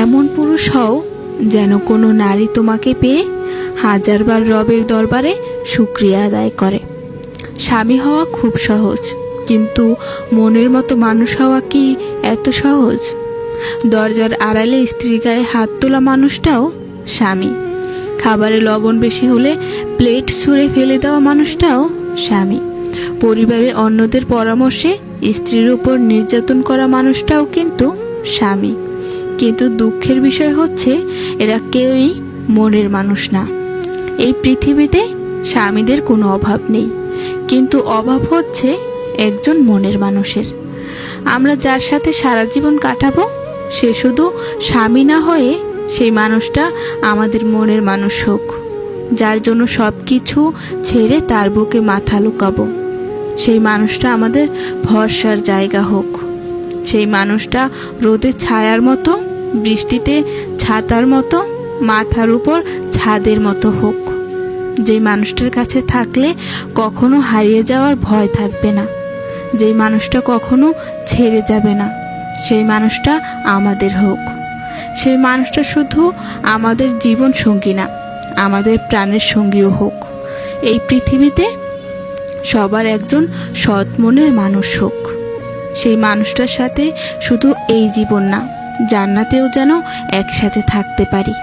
এমন পুরুষ হও যেন কোনো নারী তোমাকে পেয়ে হাজারবার রবের দরবারে শুকরিয়া আদায় করে। স্বামী হওয়া খুব সহজ, কিন্তু মনের মতো মানুষ হওয়া কি এত সহজ? দরজার আড়ালে স্ত্রীর গায়ে হাত তোলা মানুষটাও স্বামী। খাবারে লবণ বেশি হলে প্লেট ছুঁড়ে ফেলে দেওয়া মানুষটাও স্বামী। পরিবারে অন্যদের পরামর্শে স্ত্রীর উপর নির্যাতন করা মানুষটাও কিন্তু স্বামী। কিন্তু দুঃখের বিষয় হচ্ছে এরা কেউই মনের মানুষ না। এই পৃথিবীতে স্বামীদের কোনো অভাব নেই, কিন্তু অভাব হচ্ছে একজন মনের মানুষের। আমরা যার সাথে সারা জীবন কাটাবো সে শুধু স্বামী না হয়ে সেই মানুষটা আমাদের মনের মানুষ হোক, যার জন্য সব কিছু ছেড়ে তার বুকে মাথা লুকাবো। সেই মানুষটা আমাদের ভরসার জায়গা হোক। সেই মানুষটা রোদে ছায়ার মতো, বৃষ্টিতে ছাতার মতো, মাথার উপর ছাদের মতো হোক। যেই মানুষটার কাছে থাকলে কখনো হারিয়ে যাওয়ার ভয় থাকবে না, যেই মানুষটা কখনো ছেড়ে যাবে না, সেই মানুষটা আমাদের হোক। সেই মানুষটা শুধু আমাদের জীবন সঙ্গী না, আমাদের প্রাণের সঙ্গীও হোক। এই পৃথিবীতে সবার একজন সৎ মনের মানুষ হোক। সেই মানুষটার সাথে শুধু এই জীবন না, জান্নাতেও যেন একসাথে থাকতে পারি।